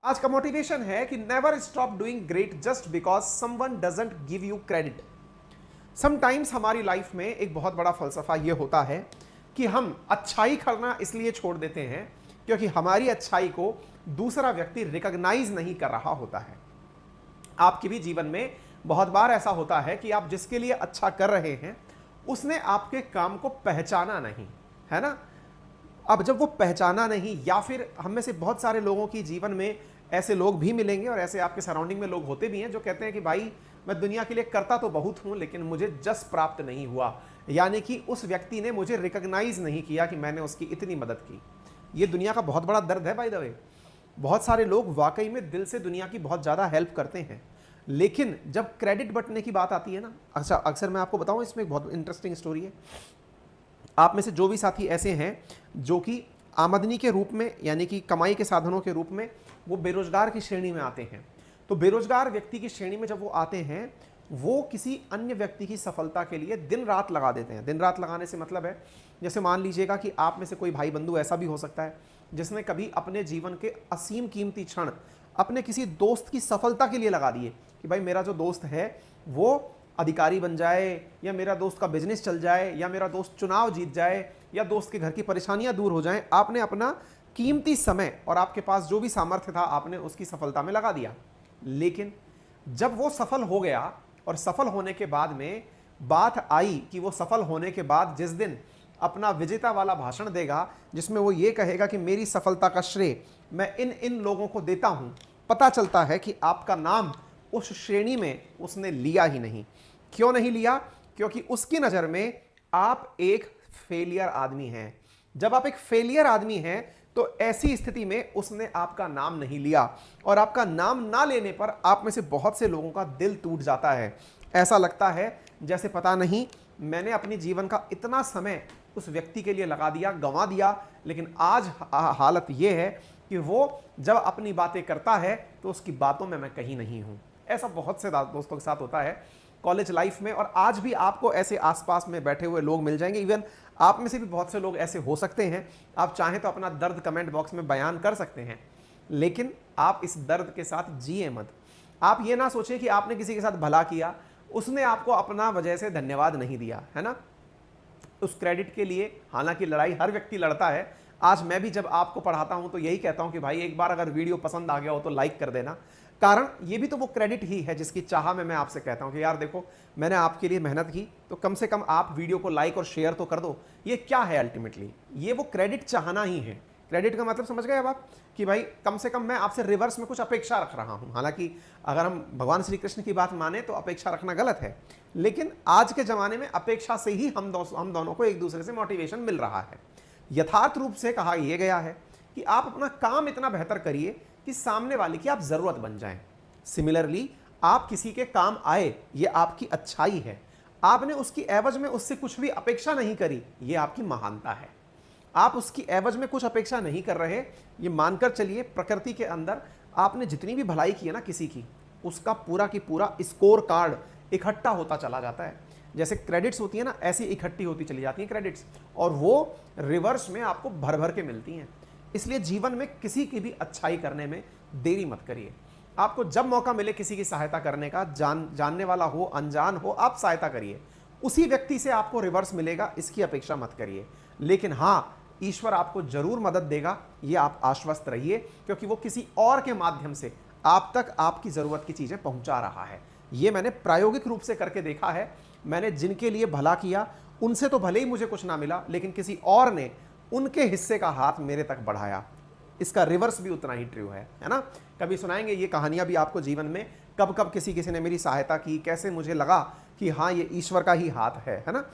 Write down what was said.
आज का मोटिवेशन है कि never stop doing great just because someone doesn't give you credit. Sometimes हमारी लाइफ में एक बहुत बड़ा फलसफा यह होता है कि हम अच्छाई करना इसलिए छोड़ देते हैं क्योंकि हमारी अच्छाई को दूसरा व्यक्ति रिकॉग्नाइज नहीं कर रहा होता है। आपके भी जीवन में बहुत बार ऐसा होता है कि आप जिसके लिए अच्छा कर रहे हैं उसने आपके काम को पहचाना नहीं, है ना। अब जब वो पहचाना नहीं, या फिर हम में से बहुत सारे लोगों की जीवन में ऐसे लोग भी मिलेंगे और ऐसे आपके सराउंडिंग में लोग होते भी हैं जो कहते हैं कि भाई मैं दुनिया के लिए करता तो बहुत हूं लेकिन मुझे जस प्राप्त नहीं हुआ, यानी कि उस व्यक्ति ने मुझे रिकॉग्नाइज नहीं किया कि मैंने उसकी इतनी मदद की। ये दुनिया का बहुत बड़ा दर्द है बाय द वे। बहुत सारे लोग वाकई में दिल से दुनिया की बहुत ज़्यादा हेल्प करते हैं, लेकिन जब क्रेडिट बंटने की बात आती है ना, अच्छा अक्सर मैं आपको बताऊं, इसमें एक बहुत इंटरेस्टिंग स्टोरी है। आप में से जो भी साथी ऐसे हैं जो कि आमदनी के रूप में यानी कि कमाई के साधनों के रूप में वो बेरोजगार की श्रेणी में आते हैं, तो बेरोजगार व्यक्ति की श्रेणी में जब वो आते हैं वो किसी अन्य व्यक्ति की सफलता के लिए दिन रात लगा देते हैं। दिन रात लगाने से मतलब है, जैसे मान लीजिएगा कि आप में से कोई भाई बंधु ऐसा भी हो सकता है जिसने कभी अपने जीवन के असीम कीमती क्षण अपने किसी दोस्त की सफलता के लिए लगा दिए कि भाई मेरा जो दोस्त है वो अधिकारी बन जाए, या मेरा दोस्त का बिजनेस चल जाए, या मेरा दोस्त चुनाव जीत जाए, या दोस्त के घर की परेशानियां दूर हो जाएं। आपने अपना कीमती समय और आपके पास जो भी सामर्थ्य था आपने उसकी सफलता में लगा दिया। लेकिन जब वो सफल हो गया और सफल होने के बाद में बात आई कि वो सफल होने के बाद जिस दिन अपना विजेता वाला भाषण देगा जिसमें वो ये कहेगा कि मेरी सफलता का श्रेय मैं इन इन लोगों को देता हूं, पता चलता है कि आपका नाम उस श्रेणी में उसने लिया ही नहीं। क्यों नहीं लिया? क्योंकि उसकी नजर में आप एक फेलियर आदमी हैं। जब आप एक फेलियर आदमी हैं तो ऐसी स्थिति में उसने आपका नाम नहीं लिया, और आपका नाम ना लेने पर आप में से बहुत से लोगों का दिल टूट जाता है। ऐसा लगता है जैसे पता नहीं मैंने अपनी जीवन का इतना समय उस व्यक्ति के लिए लगा दिया, गंवा दिया, लेकिन आज हालत यह है कि वो जब अपनी बातें करता है तो उसकी बातों में मैं कहीं नहीं हूं। ऐसा बहुत से दोस्तों के साथ होता है कॉलेज लाइफ में, और आज भी आपको ऐसे आसपास में बैठे हुए लोग मिल जाएंगे। इवन आप में से भी बहुत से लोग ऐसे हो सकते हैं। आप चाहें तो अपना दर्द कमेंट बॉक्स में बयान कर सकते हैं, लेकिन आप इस दर्द के साथ जिए मत। आप ये ना सोचें कि आपने किसी के साथ भला किया, उसने आपको अपना वजह से धन्यवाद नहीं दिया, है ना। उस क्रेडिट के लिए हालांकि लड़ाई हर व्यक्ति लड़ता है। आज मैं भी जब आपको पढ़ाता हूं तो यही कहता हूं कि भाई एक बार अगर वीडियो पसंद आ गया हो तो लाइक कर देना, कारण ये भी तो वो क्रेडिट ही है जिसकी चाह में मैं आपसे कहता हूं कि यार देखो मैंने आपके लिए मेहनत की तो कम से कम आप वीडियो को लाइक और शेयर तो कर दो। ये क्या है अल्टीमेटली? ये वो क्रेडिट चाहना ही है। क्रेडिट का मतलब समझ गए अब आप कि भाई कम से कम मैं आपसे रिवर्स में कुछ अपेक्षा रख रहा हूं। हालांकि अगर हम भगवान श्री कृष्ण की बात माने तो अपेक्षा रखना गलत है, लेकिन आज के जमाने में अपेक्षा से ही हम दोनों को एक दूसरे से मोटिवेशन मिल रहा है। यथार्थ रूप से कहा यह गया है कि आप अपना काम इतना बेहतर करिए कि सामने वाले की आप जरूरत बन जाएं। सिमिलरली आप किसी के काम आए, ये आपकी अच्छाई है। आपने उसकी एवज में उससे कुछ भी अपेक्षा नहीं करी, ये आपकी महानता है। आप उसकी एवज में कुछ अपेक्षा नहीं कर रहे, ये मानकर चलिए प्रकृति के अंदर आपने जितनी भी भलाई की है ना किसी की, उसका पूरा की पूरा स्कोर कार्ड इकट्ठा होता चला जाता है। जैसे क्रेडिट्स होती है ना, ऐसी इकट्ठी होती चली जाती हैं क्रेडिट्स, और वो रिवर्स में आपको भर भर के मिलती हैं। इसलिए जीवन में किसी की भी अच्छाई करने में देरी मत करिए। आपको जब मौका मिले किसी की सहायता करने का, जानने वाला हो अनजान हो, आप सहायता करिए। उसी व्यक्ति से आपको रिवर्स मिलेगा इसकी अपेक्षा मत करिए। लेकिन हाँ, ईश्वर आपको जरूर मदद देगा, ये आप आश्वस्त रहिए, क्योंकि वो किसी और के माध्यम से आप तक आपकी जरूरत की चीजें पहुंचा रहा है। ये मैंने प्रायोगिक रूप से करके देखा है। मैंने जिनके लिए भला किया उनसे तो भले ही मुझे कुछ ना मिला, लेकिन किसी और ने उनके हिस्से का हाथ मेरे तक बढ़ाया। इसका रिवर्स भी उतना ही ट्रू है ना। कभी सुनाएंगे ये कहानियां भी आपको जीवन में, कब कब किसी किसी ने मेरी सहायता की, कैसे मुझे लगा कि हाँ ये ईश्वर का ही हाथ है ना।